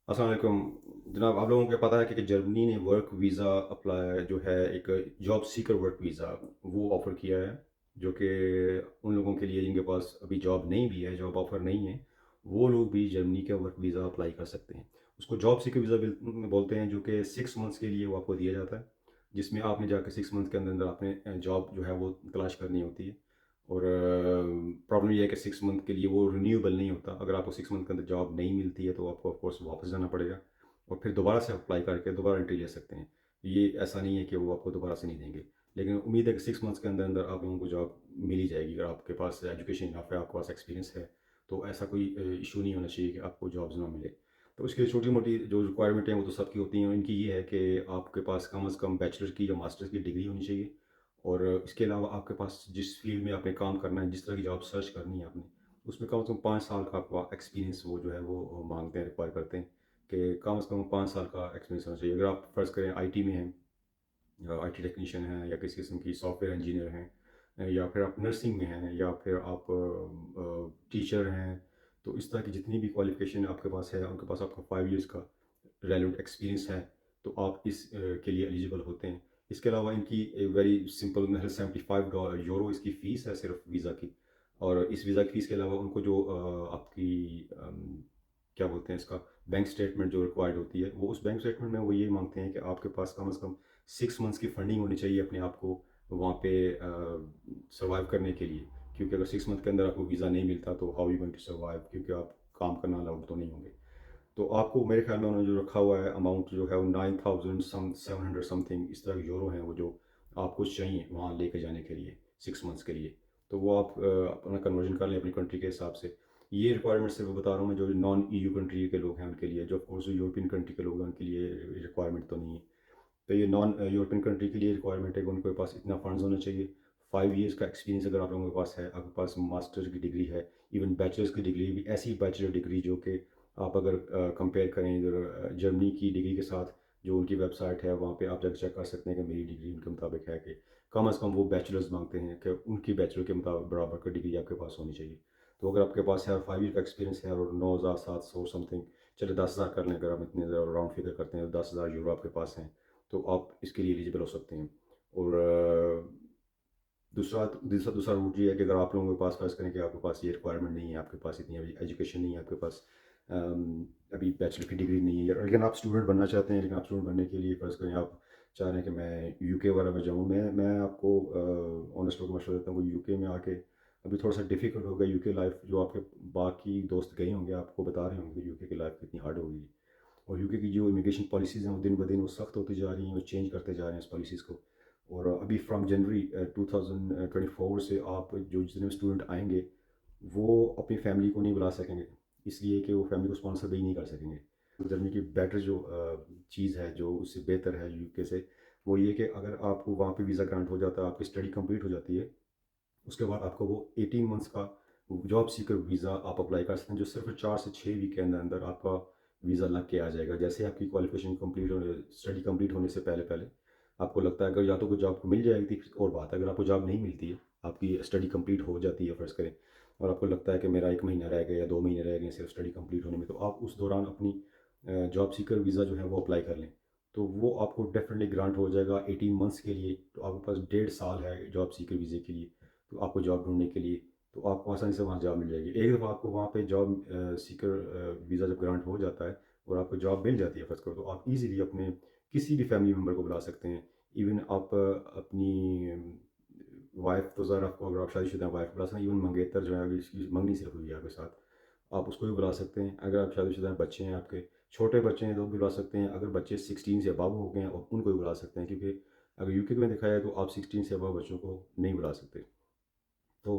अस्सलाम वालेकुम। जनाब, आप लोगों को पता है कि जर्मनी ने वर्क वीज़ा अप्लाई जो है एक जॉब सीकर वर्क वीज़ा वो ऑफ़र किया है, जो कि उन लोगों के लिए जिनके पास अभी जॉब नहीं भी है, जॉब ऑफ़र नहीं है, वो लोग भी जर्मनी का वर्क वीज़ा अप्लाई कर सकते हैं। उसको जॉब सीकर वीज़ा बोलते हैं, जो कि 6 मंथ्स के लिए वो आपको दिया जाता है, जिसमें आपने जाके 6 मंथ के अंदर-अंदर आपने जॉब जो है वो तलाश करनी होती है। और प्रॉब्लम ये है कि 6 मंथ के लिए वो रिन्यूएबल नहीं होता। अगर आपको 6 मंथ के अंदर जॉब नहीं मिलती है, तो आपको ऑफ़ कोर्स वापस जाना पड़ेगा और फिर दोबारा से अप्लाई करके दोबारा एंट्री ले सकते हैं। ये ऐसा नहीं है कि वो आपको दोबारा से नहीं देंगे। लेकिन उम्मीद है कि 6 मंथ्स के अंदर-अंदर आप लोगों को जॉब मिल ही जाएगी। अगर आपके पास एजुकेशन या फिर आपके पास एक्सपीरियंस है, तो ऐसा कोई इश्यू नहीं होना चाहिए कि आपको जॉब्स ना मिले। तो उसके लिए छोटी-मोटी जो रिक्वायरमेंट हैं, वो तो सबकी होती हैं। इनकी ये है कि आपके पास कम से कम बैचलर की या मास्टर्स की डिग्री होनी चाहिए। और इसके अलावा आपके पास जिस फ़ील्ड में आपने काम करना है, जिस तरह की जॉब सर्च करनी है आपने, उसमें कम से कम 5 साल का आपका एक्सपीरियंस वो जो है वो माँगते हैं, रिक्वायर करते हैं कि कम से कम 5 साल का एक्सपीरियंस होना चाहिए। अगर आप फ़र्ज़ करें आईटी में हैं, आईटी टेक्नीशियन हैं या किसी किस्म की सॉफ्टवेयर इंजीनियर हैं, या फिर आप नर्सिंग में हैं या फिर आप टीचर हैं, तो इस तरह की जितनी भी क्वालिफ़िकेशन आपके पास है, उनके पास आपका 5 इयर्स का रेलेवेंट एक्सपीरियंस है, तो आप इस के लिए एलिजिबल होते हैं। इसके अलावा इनकी वेरी सिंपल महज़ $75 इसकी फ़ीस है सिर्फ़ वीज़ा की। और इस वीज़ा की फ़ीस के अलावा उनको जो आपकी क्या बोलते हैं इसका, बैंक स्टेटमेंट जो रिक्वायर्ड होती है, वो उस बैंक स्टेटमेंट में वो ये माँगते हैं कि आपके पास कम से कम 6 मंथ्स की फंडिंग होनी चाहिए अपने आप को वहाँ पे सर्वाइव करने के लिए। क्योंकि अगर 6 मंथ के अंदर आपको वीज़ा नहीं मिलता, तो how you going to survive, क्योंकि आप काम करना अलाउड तो नहीं होंगे। तो आपको मेरे ख़्याल में उन्होंने जो रखा हुआ है अमाउंट जो है वो 9000 700 समथिंग इस तरह के यूरो हैं, वो जो आपको चाहिए वहाँ लेके जाने के लिए 6 मंथ्स के लिए। तो वो आप अपना कन्वर्जन कर लें अपनी कंट्री के हिसाब से। ये रिक्वायरमेंट सिर्फ़ बता रहा हूँ मैं, जो नॉन ईयू कंट्री के लोग हैं उनके लिए। जो ऑफ़ कोर्स जो यूरोपियन कंट्री के लोग हैं उनके लिए रिक्वायरमेंट तो नहीं है। तो ये नॉन यूरोपियन कंट्री के लिए रिक्वायरमेंट है कि उनके पास इतना फंड्स होना चाहिए। 5 इयर्स का एक्सपीरियंस अगर आप लोगों के पास है, आपके पास मास्टर्स की डिग्री है, इवन बैचलर्स की डिग्री भी, ऐसी बैचलर डिग्री जो कि आप अगर कंपेयर करें इधर जर्मनी की डिग्री के साथ, जो उनकी वेबसाइट है वहाँ पे आप जाकर चेक कर सकते हैं कि मेरी डिग्री उनके मुताबिक है कि कम से कम वो बैचलर्स माँगते हैं कि उनकी बैचलर के मुताबिक बराबर का डिग्री आपके पास होनी चाहिए। तो अगर आपके पास है और 5 ईयर का एक्सपीरियंस है और 9700 समथिंग, चलिए 10,000 कर लें, अगर हम इतने राउंड फिगर करते हैं, तो 10,000 यूरो आपके पास हैं, तो आप इसके लिए एलिजिबल हो सकते हैं। और दूसरा दूसरा दूसरा रूट ये है कि अगर आप लोगों के पास फ़र्ज़ करें कि आपके पास ये रिक्वायरमेंट नहीं है, आपके पास इतनी अभी एजुकेशन नहीं है, आपके पास अभी बैचलर की डिग्री नहीं है, लेकिन आप स्टूडेंट बनना चाहते हैं, लेकिन आप स्टूडेंट बनने के लिए फ़र्ज़ करें आप चाह रहे हैं कि मैं यूके वगैरह में जाऊँ। मैं आपको ऑनेस्ट होकर मशवरा देता हूँ कि यूके में आके अभी थोड़ा-सा डिफ़िकल्ट होगा यूके लाइफ़। जो आपके बाकी दोस्त गए होंगे, आपको बता रहे होंगे यूके की लाइफ़ कितनी हार्ड होगी। और यूके की जो इमिग्रेशन पॉलिसीज़ हैं, वो दिन-ब-दिन वो सख्त होती जा रही हैं, वो चेंज करते जा रहे हैं इस पॉलिसीज़ को। और अभी फ्रॉम जनवरी 2024 से आप जो जितने भी स्टूडेंट आएँगे, वो अपनी फैमिली को नहीं बुला सकेंगे, इसलिए कि वो फैमिली को स्पॉन्सर भी नहीं कर सकेंगे। जर्मनी की बेटर जो चीज़ है, जो उससे बेहतर है यूके से, वो ये कि अगर आपको वहाँ पे वीज़ा ग्रांट हो जाता है, आपकी स्टडी कंप्लीट हो जाती है, उसके बाद आपको वो 18 मंथ्स का जॉब सीकर वीज़ा आप अप्लाई कर सकते हैं, जो सिर्फ़ 4 से 6 वीक के अंदर-अंदर आपका वीज़ा लग के आ जाएगा। जैसे ही आपकी क्वालिफ़िकेशन कंप्लीट होने स्टडी कंप्लीट होने से पहले-पहले आपको लगता है, अगर या तो कोई जॉब मिल जाएगी तो और बात है, अगर आपको जॉब नहीं मिलती है, आपकी स्टडी कंप्लीट हो जाती है फ़र्ज़ करें, और आपको लगता है कि मेरा 1 महीना रह गया या 2 महीने रह गए हैं सिर्फ़ स्टडी कंप्लीट होने में, तो आप उस दौरान अपनी जॉब सीकर वीज़ा जो है वो अप्लाई कर लें। तो वो आपको डेफ़िनिटली ग्रांट हो जाएगा 18 मंथ्स के लिए, तो आपके पास 1.5 साल है जॉब सीकर वीज़े के लिए। तो आपको जॉब ढूँढने के लिए, तो आपको आसानी से वहाँ जॉब मिल जाएगी। एक दफ़ा आपको वहाँ पे जॉब सीकर वीज़ा जब ग्रांट हो जाता है और आपको जॉब मिल जाती है फ़र्ज़ करो, तो आप ईज़िली अपने किसी भी फैमिली मेंबर को बुला सकते हैं। इवन आप अपनी वाइफ़ तो ज़रा आपको, अगर आप शादीशुदा हैं, वाइफ़ बुला सकते हैं। इवन मंगेतर जो है, अभी इसकी मंगनी सिर्फ़ हुई है आपके साथ, आप उसको भी बुला सकते हैं। अगर आप शादीशुदा हैं, बच्चे हैं आपके, छोटे बच्चे हैं तो भी बुला सकते हैं। अगर बच्चे 16 से अबव हो गए हैं, उनको भी बुला सकते हैं, क्योंकि अगर यूके में देखा जाए तो आप 16 से अबव बच्चों को नहीं बुला सकते। तो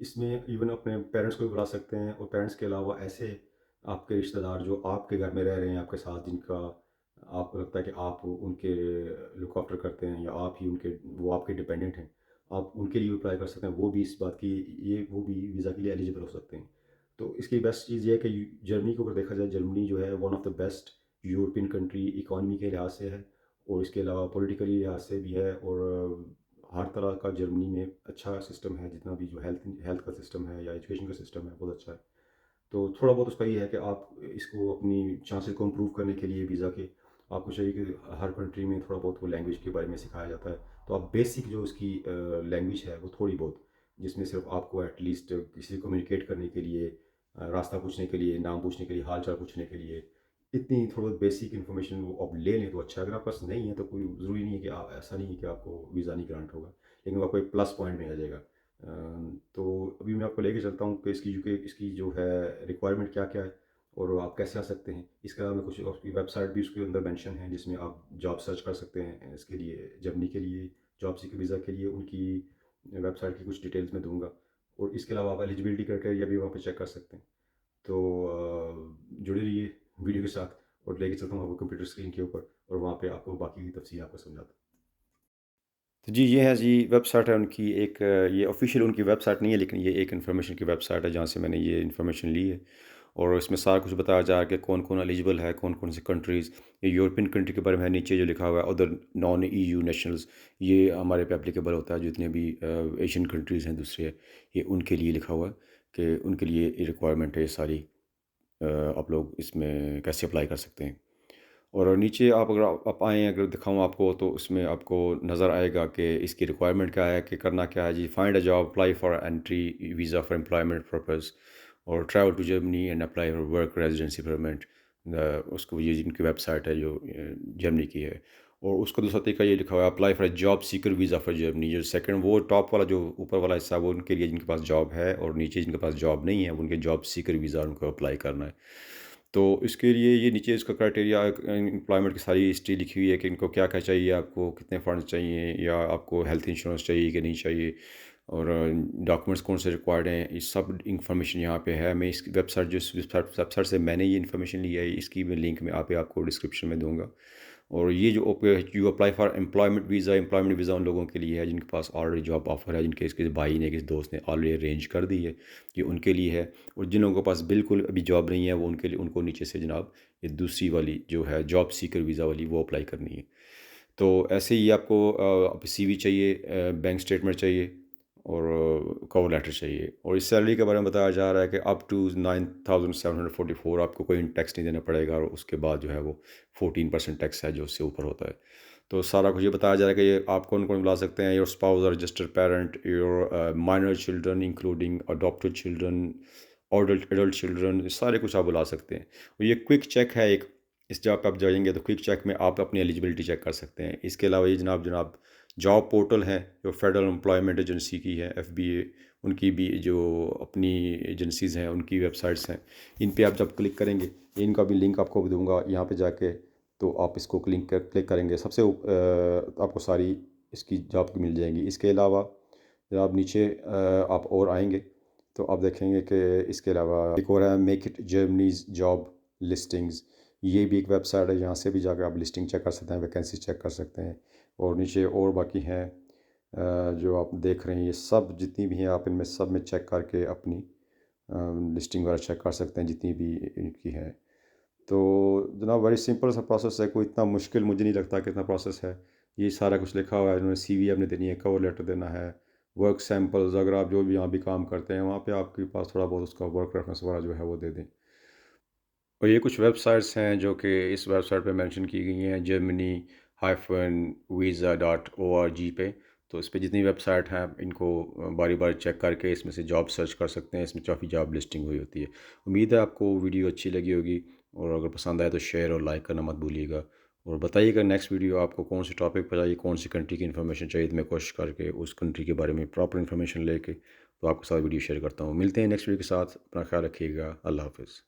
इसमें इवन अपने पेरेंट्स को भी बुला सकते हैं, और पेरेंट्स के अलावा ऐसे आपके रिश्तेदार जो आपके घर में रह रहे हैं आपके साथ, जिनका आपको लगता है कि आप उनके लुक आफ्टर करते हैं, या आप ही उनके, वो आपके डिपेंडेंट हैं, आप उनके लिए अप्लाई कर सकते हैं। वो भी इस बात की, ये वो भी वीज़ा के लिए एलिजिबल हो सकते हैं। तो इसकी बेस्ट चीज़ ये है कि जर्मनी को अगर देखा जाए, जर्मनी जो है one of the best European country economy के लिहाज से है, और इसके अलावा पॉलिटिकली लिहाज से भी है, और हर तरह का जर्मनी में अच्छा सिस्टम है, जितना भी जो हेल्थ हेल्थ का सिस्टम है या एजुकेशन का सिस्टम है, बहुत अच्छा है। तो थोड़ा बहुत उसका ये है कि आप इसको अपनी चांसेस को इम्प्रूव करने के लिए वीज़ा के आपको चाहिए कि हर कंट्री में थोड़ा बहुत वो लैंग्वेज के बारे में सिखाया जाता है। तो आप बेसिक जो उसकी लैंग्वेज है वो थोड़ी बहुत, जिसमें सिर्फ़ आपको एटलीस्ट किसी से कम्युनिकेट करने के लिए, रास्ता पूछने के लिए, नाम पूछने के लिए, हाल-चाल पूछने के लिए, इतनी थोड़ा बेसिक इन्फॉर्मेशन वो आप ले लें तो अच्छा है। अगर आपके पास नहीं है तो कोई ज़रूरी नहीं है कि आप, ऐसा नहीं है कि आपको वीज़ा नहीं ग्रांट होगा, लेकिन वो आपको एक प्लस पॉइंट में आ जाएगा। तो अभी मैं आपको लेके चलता हूँ कि इसकी इसकी जो है रिक्वायरमेंट क्या-क्या है और आप कैसे आ सकते हैं। इसके अलावा मैं कुछ उसकी वेबसाइट भी उसके अंदर मेंशन है जिसमें आप जॉब सर्च कर सकते हैं इसके लिए, जर्मनी के लिए, जॉब सीकर वीज़ा के लिए उनकी वेबसाइट की कुछ डिटेल्स मैं दूँगा और इसके अलावा आप एलिजिबिलिटी क्राइटेरिया भी वहाँ पे चेक कर सकते हैं। तो जुड़े रहिए वीडियो के साथ और लेके चलता हूँ आपको कंप्यूटर स्क्रीन के ऊपर और वहाँ पे आपको बाकी की तफ़सील आपको समझाता हूँ। तो जी, ये है जी वेबसाइट है उनकी एक, ये ऑफ़िशियल उनकी वेबसाइट नहीं है, लेकिन ये एक इन्फॉर्मेशन की वेबसाइट है जहाँ से मैंने ये इन्फॉर्मेशन ली है। और इसमें सारा कुछ बताया जा रहा है कि कौन-कौन एलिजिबल है, कौन-कौन सी कंट्रीज़, ये यूरोपियन कंट्री के बारे में है, नीचे जो लिखा हुआ है अदर नॉन ईयू नेशनल्स, ये हमारे पे एप्लीकेबल होता है जितने भी एशियन कंट्रीज़ हैं दूसरे, ये उनके लिए लिखा हुआ है कि उनके लिए ये रिक्वायरमेंट है ये सारी। आप लोग इसमें कैसे अप्लाई कर सकते हैं। और नीचे आप अगर आप आएँ, अगर दिखाऊँ आपको तो उसमें आपको नज़र आएगा कि इसकी रिक्वायरमेंट क्या है, कि करना क्या है जी। Find a job, apply for entry visa for employment purpose और travel to Germany and apply for work residency permit. उसको ये इनकी वेबसाइट है जो जर्मनी की है। और उसका दूसरा तरीका ये लिखा हुआ है, apply for job seeker visa for Germany. जो सेकंड, वो टॉप वाला जो ऊपर वाला हिस्सा, वो उनके लिए जिनके पास जॉब है, और नीचे जिनके पास जॉब नहीं है वो उनके जॉब सीकर वीज़ा उनको अप्लाई करना है। तो इसके लिए ये नीचे इसका क्राइटेरिया, एम्प्लॉयमेंट की सारी हिस्ट्री लिखी हुई है कि इनको क्या-क्या चाहिए, आपको कितने फंड्स चाहिए, या आपको हेल्थ इंश्योरेंस चाहिए कि नहीं चाहिए, और डॉक्यूमेंट्स कौन से रिक्वायर्ड हैं, ये सब इन्फॉर्मेशन यहाँ पे है। मैं इसकी वेबसाइट, जिस वेबसाइट से मैंने ये इन्फॉर्मेशन ली है, इसकी मैं लिंक मैं यहाँ पे आपको डिस्क्रिप्शन में दूँगा। और ये जो you apply for employment visa उन लोगों के लिए है जिनके पास ऑलरेडी जॉब ऑफ़र है, जिनके किसी भाई ने, किसी दोस्त ने ऑलरेडी अरेंज कर दी है, ये उनके लिए है। और जिन लोगों के पास बिल्कुल अभी जॉब नहीं है, वो उनके लिए, उनको नीचे से जनाब ये दूसरी वाली जो है जॉब सीकर वीज़ा वाली, वो अप्लाई करनी है। तो ऐसे ही आपको सीवी चाहिए, बैंक स्टेटमेंट चाहिए, और कवर लेटर चाहिए। और इस सैलरी के बारे में बताया जा रहा है कि अप टू 9744 आपको कोई टैक्स नहीं देना पड़ेगा, और उसके बाद जो है वो 14% टैक्स है जो उससे ऊपर होता है। तो सारा कुछ ये बताया जा रहा है कि ये आप कौन-कौन बुला सकते हैं, योर स्पाउस और registered parent, your minor children including adopted children, adult adult children, ये सारे कुछ आप बुला सकते हैं। और ये क्विक चेक है एक, इस जॉब पे आप जाएँगे तो क्विक चेक में आप अपनी एलिजिबिलिटी चेक कर सकते हैं। इसके अलावा ये जनाब जनाब जॉब पोर्टल है जो फेडरल एम्प्लॉयमेंट एजेंसी की है, एफबीए, उनकी भी जो अपनी एजेंसीज़ हैं उनकी वेबसाइट्स हैं। इन पे आप जब क्लिक करेंगे, इनका भी लिंक आपको दूँगा यहाँ पे जाके, तो आप इसको क्लिक करेंगे, सबसे आपको सारी इसकी जॉब की मिल जाएँगी। इसके अलावा जब आप नीचे आप और आएँगे तो आप देखेंगे कि इसके अलावा एक और है, मेक इट जर्मनीज़ जॉब लिस्टिंग्स। ये भी एक वेबसाइट है, यहाँ से भी जाकर आप लिस्टिंग चेक कर सकते हैं, वैकेंसी चेक कर सकते हैं। और नीचे और बाकी हैं जो आप देख रहे हैं, ये सब जितनी भी हैं आप इनमें सब में चेक करके अपनी लिस्टिंग वगैरह चेक कर सकते हैं जितनी भी इनकी हैं। तो जनाब वेरी सिंपल सा प्रोसेस है, कोई इतना मुश्किल मुझे नहीं लगता कि इतना प्रोसेस है। ये सारा कुछ लिखा हुआ है, इन्होंने सीवी आपने देनी है, कवर लेटर देना है, वर्क सैंपल्स, अगर आप जो भी यहाँ भी काम करते हैं वहाँ पे आपके पास थोड़ा बहुत उसका वर्क रेफरेंस वगैरह जो है वो दे दें। और ये कुछ वेबसाइट्स हैं जो कि इस वेबसाइट पे मेंशन की गई हैं, Germany hyphen visa dot O R G पे। तो इस पे जितनी वेबसाइट हैं इनको बारी बारी चेक करके इसमें से जॉब सर्च कर सकते हैं। इसमें काफ़ी जॉब लिस्टिंग हुई होती है। उम्मीद है आपको वीडियो अच्छी लगी होगी, और अगर पसंद आए तो शेयर और लाइक करना मत भूलिएगा। और बताइएगा नेक्स्ट वीडियो आपको कौन से टॉपिक पर चाहिए, कौन सी कंट्री की इन्फॉर्मेशन चाहिए, तो मैं कोशिश करके उस कंट्री के बारे में प्रॉपर इन्फॉर्मेशन लेके तो आपके साथ वीडियो शेयर करता हूँ। मिलते हैं नेक्स्ट वीडियो के साथ, अपना ख्याल रखिएगा। अल्लाह हाफ़िज़।